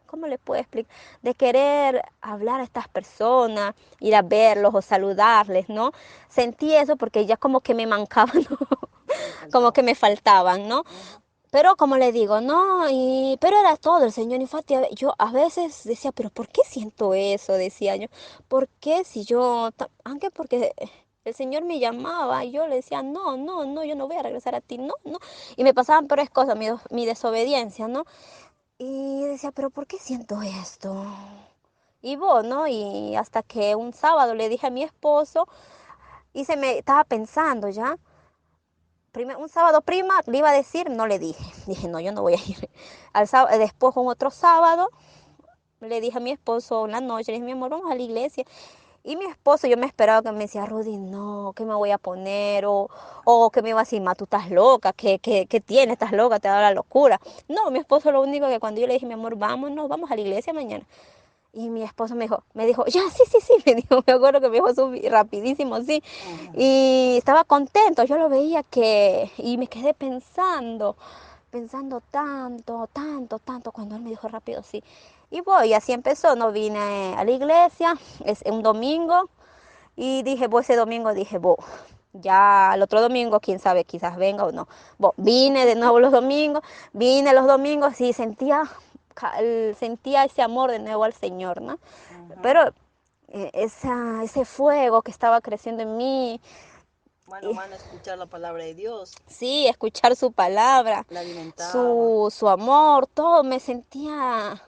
Speaker 2: ¿cómo le puedo explicar? De querer hablar a estas personas, ir a verlos o saludarles, ¿no? Sentí eso porque ya como que me mancaban, ¿no?
Speaker 1: Me
Speaker 2: Como
Speaker 1: faltaba.
Speaker 2: que me faltaban, ¿no?
Speaker 1: Ujú.
Speaker 2: Pero como le digo, no, pero era todo el Señor Infante. Yo a veces decía, pero ¿por qué siento eso? Decía yo, ¿por qué si yo, aunque porque el Señor me llamaba y yo le decía, no, no, no, yo no voy a regresar a ti, no, no. Y me pasaban peores cosas, mi desobediencia, ¿no? Y decía, pero ¿por qué siento esto? Y vos, ¿no? Y hasta que un sábado le dije a mi esposo y se me estaba pensando ya, un sábado prima, le iba a decir, no le dije. Dije, no, yo no voy a ir. Después, un otro sábado, le dije a mi esposo en la noche, le dije, mi amor, vamos a la iglesia. Y mi esposo, yo me esperaba que me decía, Rudy, no, ¿qué me voy a poner? O que me iba a decir, ma, tú estás loca, ¿qué tienes? ¿Estás loca? Te da la locura. No, mi esposo lo único que cuando yo le dije, mi amor, vámonos, vamos a la iglesia mañana. Y mi esposo me dijo, ya, sí, sí, sí, me dijo, me acuerdo que me dijo rapidísimo, sí. Y estaba contento, yo lo veía y me quedé pensando tanto, cuando él me dijo rápido, sí. Y voy, así empezó, no vine a la iglesia, es un domingo, y dije, voy ese domingo, dije, voy. Ya el otro domingo, quién sabe, quizás venga o no. Vine de nuevo vine los domingos y sentía ese amor de nuevo al Señor, ¿no? Pero ese fuego que estaba creciendo en mí,
Speaker 1: Mano a mano escuchar la palabra de Dios,
Speaker 2: sí, escuchar su palabra,
Speaker 1: la alimentaba.
Speaker 2: su amor, todo, me sentía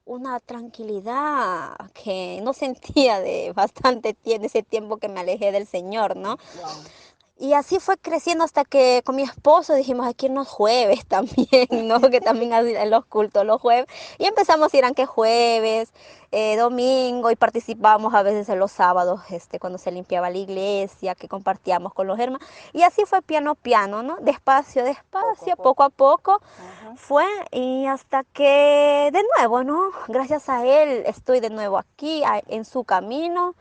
Speaker 2: una tranquilidad que no sentía de bastante tiempo, ese tiempo que me alejé del Señor, ¿no?
Speaker 1: Wow.
Speaker 2: Y así fue creciendo hasta que con mi esposo dijimos, hay que irnos jueves también, ¿no? Que también hay los cultos los jueves. Y empezamos a ir aunque jueves, domingo, y participábamos a veces en los sábados, cuando se limpiaba la iglesia, que compartíamos con los hermanos. Y así fue piano, ¿no? Despacio, poco a poco fue, y hasta que de nuevo, ¿no? Gracias a él estoy de nuevo aquí, en su camino.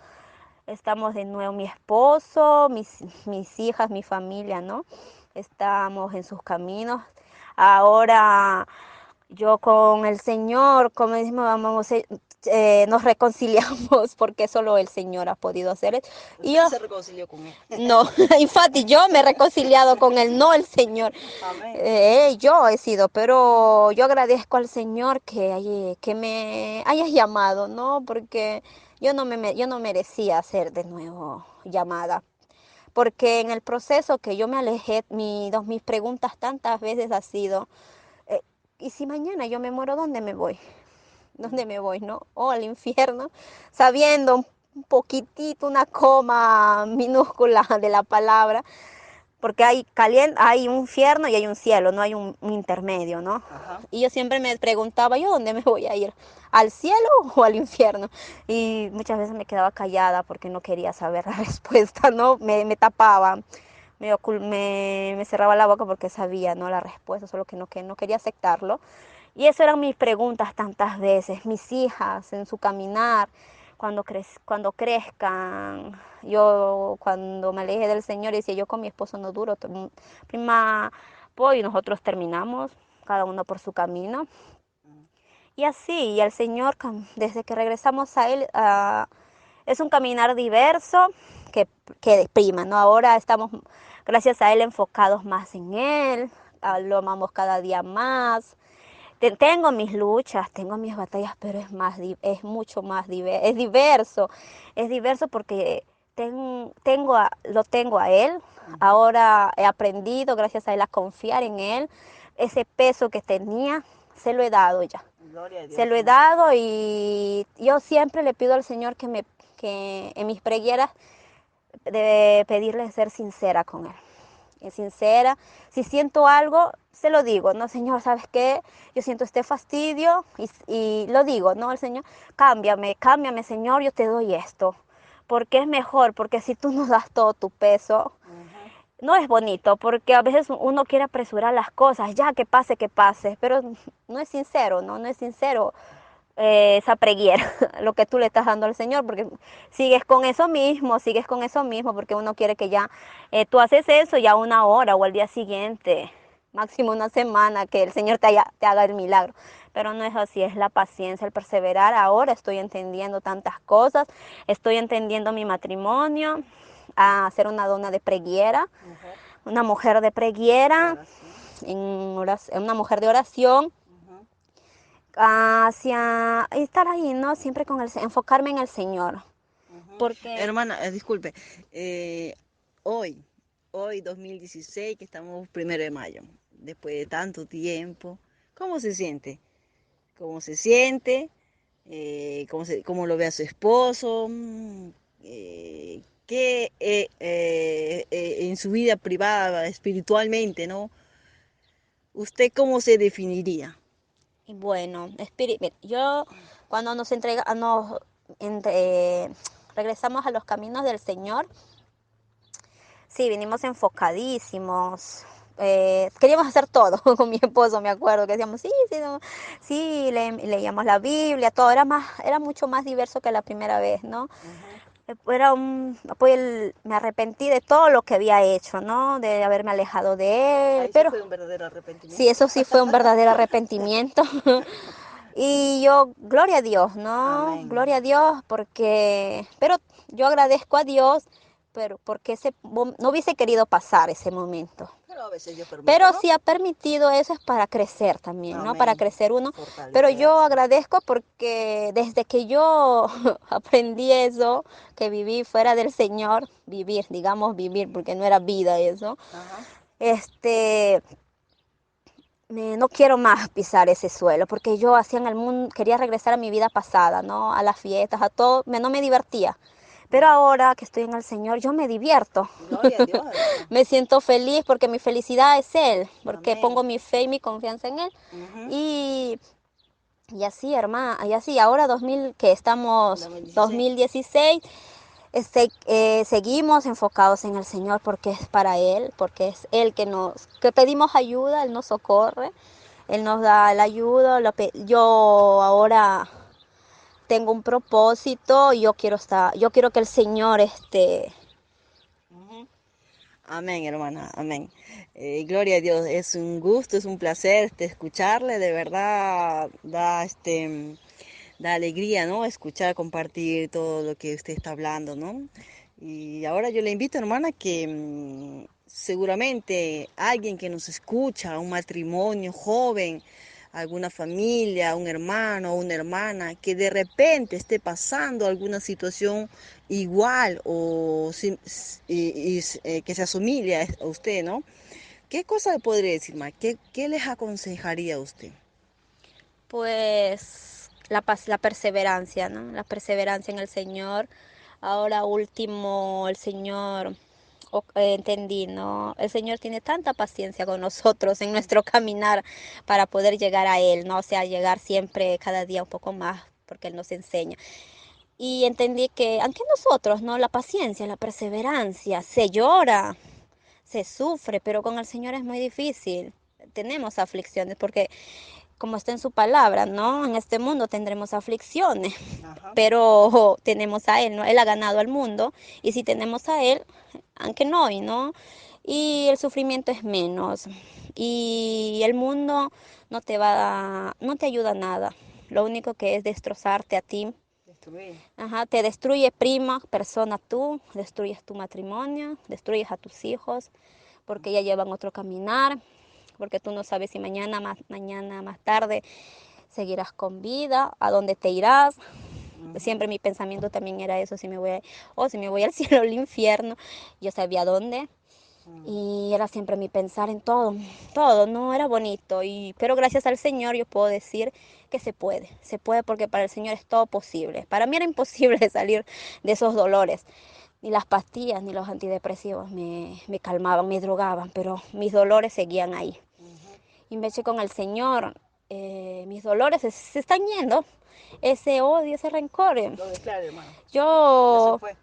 Speaker 2: Estamos de nuevo mi esposo, mis hijas, mi familia, ¿no? Estamos en sus caminos. Ahora yo con el Señor, como decimos, nos reconciliamos porque solo el Señor ha podido hacer eso. Y
Speaker 1: Usted
Speaker 2: yo,
Speaker 1: se reconcilió con él.
Speaker 2: no, infatti yo me he reconciliado con él, no el Señor.
Speaker 1: Amén.
Speaker 2: Yo he sido, pero yo agradezco al Señor que me hayas llamado, ¿no? Porque yo no merecía ser de nuevo llamada. Porque en el proceso que yo me alejé, mis preguntas tantas veces ha sido, eh, ¿y si mañana yo me muero, dónde me voy? ¿Dónde me voy, no? O al infierno, sabiendo un poquitito, una coma minúscula de la palabra, porque hay un infierno y hay un cielo, no hay un intermedio, ¿no?
Speaker 1: Ajá.
Speaker 2: Y yo siempre me preguntaba, ¿yo dónde me voy a ir? ¿Al cielo o al infierno? Y muchas veces me quedaba callada porque no quería saber la respuesta, ¿no? Me tapaba, me cerraba la boca porque sabía, ¿no? La respuesta, solo que no quería aceptarlo. Y eso eran mis preguntas tantas veces, mis hijas en su caminar, cuando crezcan. Yo cuando me alejé del Señor decía, yo con mi esposo no duro, prima, voy y nosotros terminamos, cada uno por su camino. Y así, y el Señor, desde que regresamos a Él, es un caminar diverso que, que prima, ¿no? Ahora estamos, gracias a Él, enfocados más en Él, lo amamos cada día más. Tengo mis luchas, tengo mis batallas, pero es mucho más es diverso porque lo tengo a él. Ahora he aprendido, gracias a él, a confiar en él. Ese peso que tenía, se lo he dado ya.
Speaker 1: Gloria a
Speaker 2: Se
Speaker 1: Dios.
Speaker 2: lo he dado, y yo siempre le pido al Señor que en mis pregueras de pedirle ser sincera con él. Es sincera. Si siento algo, se lo digo, ¿no, Señor? ¿Sabes qué? Yo siento este fastidio y lo digo, ¿no? Al Señor, cámbiame, Señor, yo te doy esto. Porque es mejor, porque si tú nos das todo tu peso, no es bonito, porque a veces uno quiere apresurar las cosas, ya que pase, pero no es sincero, ¿no? No es sincero esa preguiera, lo que tú le estás dando al Señor, porque sigues con eso mismo, porque uno quiere que ya tú haces eso ya una hora o al día siguiente, máximo una semana, que el Señor te haga el milagro. Pero no es así, es la paciencia, el perseverar. Ahora estoy entendiendo tantas cosas, estoy entendiendo mi matrimonio, a ser una dona de preguiera,
Speaker 1: Mujer
Speaker 2: una mujer de
Speaker 1: de
Speaker 2: preguiera,
Speaker 1: oración.
Speaker 2: una mujer de oración,
Speaker 1: Ujú.
Speaker 2: hacia estar ahí, ¿no? Siempre enfocarme en el Señor.
Speaker 1: Ujú.
Speaker 2: Porque,
Speaker 1: Hermana, disculpe, eh, hoy, hoy 2016, que estamos 1 de mayo, después de tanto tiempo, ¿cómo se siente? ¿Cómo se siente? ¿Cómo lo ve a su esposo? ¿Qué en su vida privada, espiritualmente, ¿no? ¿Usted cómo se definiría?
Speaker 2: Y bueno, mira, yo cuando entre- regresamos a los caminos del Señor, sí, vinimos enfocadísimos. Queríamos hacer todo con mi esposo, me acuerdo, que decíamos, sí, sí, no, sí, leíamos la Biblia, todo, era mucho más diverso que la primera vez, ¿no?
Speaker 1: Ujú.
Speaker 2: Me arrepentí de todo lo que había hecho, ¿no? De haberme alejado de él,
Speaker 1: Ahí sí
Speaker 2: pero
Speaker 1: fue un verdadero
Speaker 2: sí,
Speaker 1: arrepentimiento.
Speaker 2: eso sí fue un verdadero arrepentimiento. Y yo, gloria a Dios, ¿no?
Speaker 1: Amén.
Speaker 2: Gloria a Dios pero yo agradezco a Dios, pero porque no hubiese querido pasar ese momento.
Speaker 1: Pero a veces Dios permite,
Speaker 2: Pero
Speaker 1: ¿no?
Speaker 2: si ha permitido eso es para crecer también, ¿no? Para
Speaker 1: Amén.
Speaker 2: crecer uno. Pero yo
Speaker 1: Fortalecerse.
Speaker 2: agradezco porque desde que yo aprendí eso, que viví fuera del Señor, digamos vivir, porque no era vida eso,
Speaker 1: Ajá.
Speaker 2: este, no quiero más pisar ese suelo, porque yo hacía en el mundo, quería regresar a mi vida pasada, ¿no? A las fiestas, a todo, no me divertía. Pero ahora que estoy en el Señor, yo me divierto.
Speaker 1: Gloria a Dios, hermana.
Speaker 2: Me siento feliz porque mi felicidad es Él, porque
Speaker 1: Amén.
Speaker 2: pongo mi fe y mi confianza en Él.
Speaker 1: Ujú.
Speaker 2: Y, y así, hermana, y así, ahora que estamos
Speaker 1: 2016.
Speaker 2: 2016, seguimos enfocados en el Señor porque es para Él, porque es Él que pedimos ayuda, Él nos socorre, Él nos da la ayuda. Yo ahora tengo un propósito y yo quiero que el Señor
Speaker 1: Ujú. Amén, hermana, amén. Gloria a Dios, es un gusto, es un placer escucharle, de verdad da alegría, ¿no? Escuchar, compartir todo lo que usted está hablando, ¿no? Y ahora yo le invito, hermana, que seguramente alguien que nos escucha, un matrimonio joven, alguna familia, un hermano o una hermana, que de repente esté pasando alguna situación igual o que se asocie a usted, ¿no? ¿Qué cosa le podría decir, ma? ¿Qué les aconsejaría a usted?
Speaker 2: pues la perseverancia, ¿no? La perseverancia en el Señor. Ahora último, el Señor, entendí, ¿no? El Señor tiene tanta paciencia con nosotros en nuestro caminar para poder llegar a Él, ¿no? O sea, llegar siempre, cada día un poco más, porque Él nos enseña. Y entendí que, aunque nosotros, ¿no? La paciencia, la perseverancia, se llora, se sufre, pero con el Señor es muy difícil. Tenemos aflicciones porque, como está en su palabra, ¿no? En este mundo tendremos aflicciones,
Speaker 1: Ajá.
Speaker 2: pero tenemos a Él, ¿no? Él ha ganado al mundo y si tenemos a Él, aunque no hoy, ¿no? Y el sufrimiento es menos y el mundo no te ayuda a nada. Lo único que es destrozarte a ti.
Speaker 1: Destruir.
Speaker 2: Ajá, te destruye prima, persona tú, destruyes tu matrimonio, destruyes a tus hijos, porque ya llevan otro caminar, porque tú no sabes si mañana más tarde seguirás con vida, a dónde te irás.
Speaker 1: Ujú.
Speaker 2: Siempre mi pensamiento también era eso, si me voy al cielo o al infierno, yo sabía dónde.
Speaker 1: Mm.
Speaker 2: Y era siempre mi pensar en todo, no era bonito. Pero gracias al Señor yo puedo decir que se puede porque para el Señor es todo posible. Para mí era imposible salir de esos dolores. Ni las pastillas ni los antidepresivos me calmaban, me drogaban, pero mis dolores seguían ahí.
Speaker 1: Ujú.
Speaker 2: Y me eché con el Señor, mis dolores se están yendo. Ese odio, ese rencor.
Speaker 1: Lo declaro, hermano. Ya se
Speaker 2: Yo
Speaker 1: fue.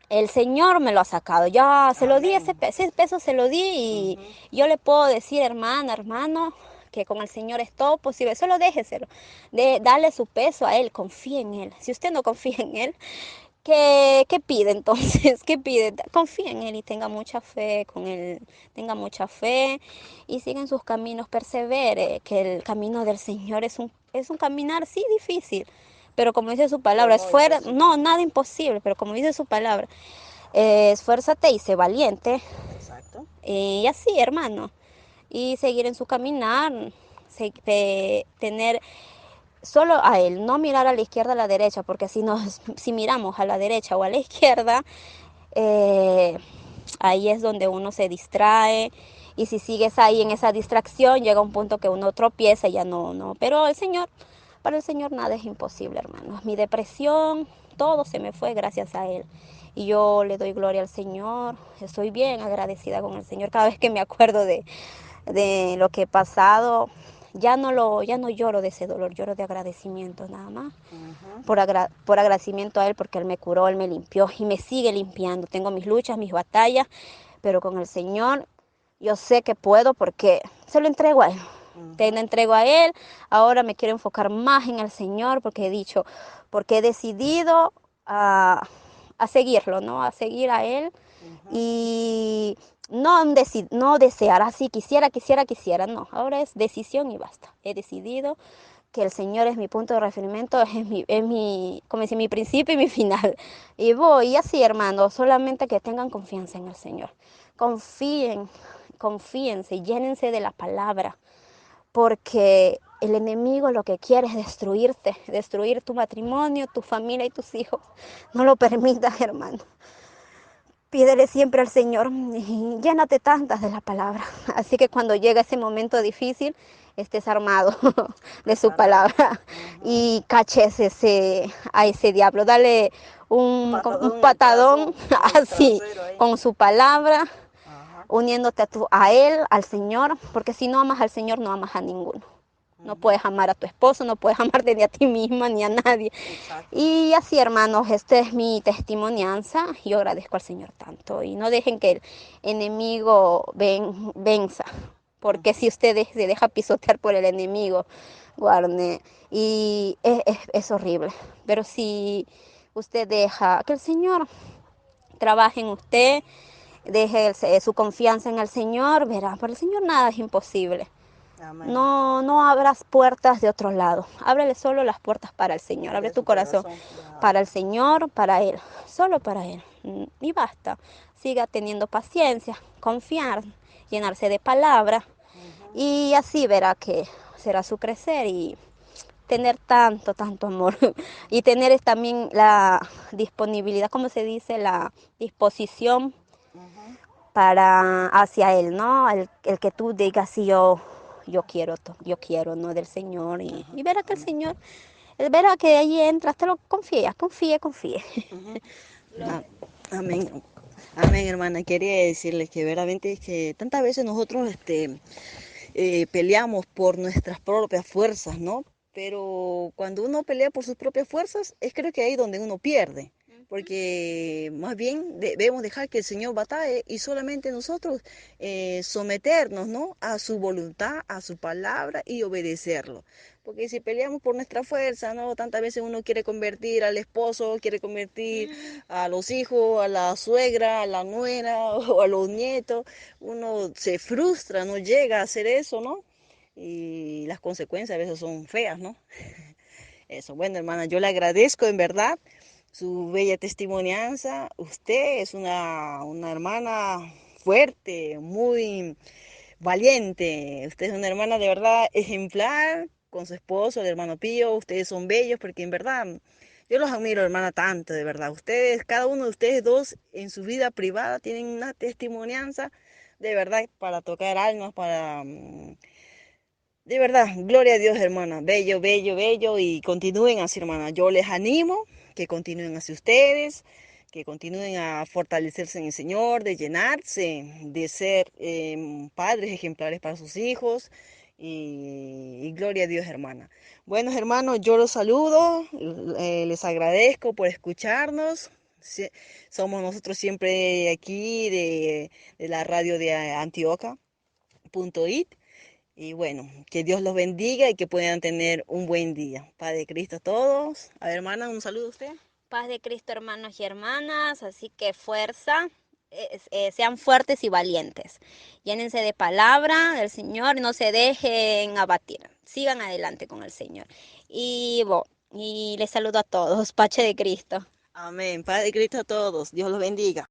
Speaker 2: el Señor me lo ha sacado. Ya se lo di,
Speaker 1: Amén.
Speaker 2: ese peso se lo di y
Speaker 1: Ujú.
Speaker 2: yo le puedo decir, hermana, hermano, que con el Señor es todo posible. Solo déjeselo, darle su peso a Él, confíe en Él. Si usted no confía en Él, ¿qué pide entonces? ¿Qué pide? Confía en Él y tenga mucha fe con Él, tenga mucha fe y siga en sus caminos, persevere, que el camino del Señor es un caminar, sí, difícil, pero como dice su
Speaker 1: Pero
Speaker 2: palabra,
Speaker 1: no imposible.
Speaker 2: no, nada imposible, pero como dice su palabra, esfuérzate y sé valiente,
Speaker 1: Exacto.
Speaker 2: y así, hermano, y seguir en su caminar, tener solo a él, no mirar a la izquierda o a la derecha, porque si miramos a la derecha o a la izquierda, eh, ahí es donde uno se distrae. Y si sigues ahí en esa distracción, llega un punto que uno tropieza y ya no. Pero para el Señor nada es imposible, hermanos. Mi depresión, todo se me fue gracias a Él. y yo le doy gloria al Señor. Estoy bien agradecida con el Señor. Cada vez que me acuerdo de lo que he pasado, ya no lloro de ese dolor, lloro de agradecimiento nada más. Por agradecimiento a Él, porque Él me curó, Él me limpió y me sigue limpiando. Tengo mis luchas, mis batallas, pero con el Señor yo sé que puedo porque se lo entrego a Él. Te lo entrego a Él. Ahora me quiero enfocar más en el Señor porque porque he decidido a seguirlo, ¿no? A seguir a Él y no desear así, quisiera, no. Ahora es decisión y basta. He decidido que el Señor es mi punto de referimiento, como decir, mi principio y mi final. Y voy así, hermanos, solamente que tengan confianza en el Señor. Confíense, llénense de la palabra, porque el enemigo lo que quiere es destruirte, destruir tu matrimonio, tu familia y tus hijos. No lo permitas, hermano. Pídele siempre al Señor y llénate tantas de la palabra. Así que cuando llega ese momento difícil, estés armado de su palabra y caches a ese diablo. Dale un patadón así con su palabra, uniéndote a Él, al Señor, porque si no amas al Señor, no amas a ninguno. No puedes amar a tu esposo, no puedes amarte ni a ti misma ni a nadie. Exacto. Y así, hermanos, esta es mi testimonianza. Yo agradezco al Señor tanto. Y no dejen que el enemigo venza. Porque si usted se deja pisotear por el enemigo, guarde, y es horrible. Pero si usted deja que el Señor trabaje en usted, deje su confianza en el Señor, verá, para el Señor nada es imposible. Amén. No abras puertas de otro lado. Ábrele solo las puertas para el Señor. Abre tu corazón para el Señor, para Él. Solo para Él. Y basta. Siga teniendo paciencia, confiar, llenarse de palabra. Y así verá que será su crecer y tener tanto amor. Y tener también la disponibilidad, como se dice, la disposición hacia Él, ¿no? El que tú digas, sí, yo quiero, ¿no? Del Señor. Y verá que el Señor, él verá que ahí entras, te lo confía.
Speaker 1: Amén. Amén, hermana. Quería decirles que verdaderamente es que tantas veces nosotros peleamos por nuestras propias fuerzas, ¿no? Pero cuando uno pelea por sus propias fuerzas, es creo que ahí donde uno pierde. Porque más bien debemos dejar que el Señor batalle y solamente nosotros someternos, ¿no? A su voluntad, a su palabra y obedecerlo. Porque si peleamos por nuestra fuerza, ¿no? Tantas veces uno quiere convertir al esposo, quiere convertir a los hijos, a la suegra, a la nuera o a los nietos. Uno se frustra, no llega a hacer eso, ¿no? Y las consecuencias a veces son feas, ¿no? Eso, bueno, hermana, yo le agradezco en verdad su bella testimonianza. Usted es una hermana fuerte, muy valiente. Usted es una hermana de verdad ejemplar con su esposo, el hermano Pío. Ustedes son bellos porque en verdad yo los admiro, hermana, tanto, de verdad. Ustedes, cada uno de ustedes dos en su vida privada tienen una testimonianza de verdad para tocar almas, de verdad, gloria a Dios, hermana. Bello, bello, bello. Y continúen así, hermana. Yo les animo que continúen así ustedes, que continúen a fortalecerse en el Señor, de llenarse, de ser padres ejemplares para sus hijos. Y gloria a Dios, hermana. Buenos hermanos, yo los saludo, les agradezco por escucharnos. Somos nosotros siempre aquí de la radio de Antioquia.it. Y bueno, que Dios los bendiga y que puedan tener un buen día. Paz de Cristo a todos. A ver, hermana, un saludo a usted.
Speaker 2: Paz de Cristo, hermanos y hermanas. Así que fuerza, sean fuertes y valientes. Llénense de palabra del Señor, no se dejen abatir. Sigan adelante con el Señor. Y les saludo a todos. Pache de Cristo.
Speaker 1: Amén. Paz de Cristo a todos. Dios los bendiga.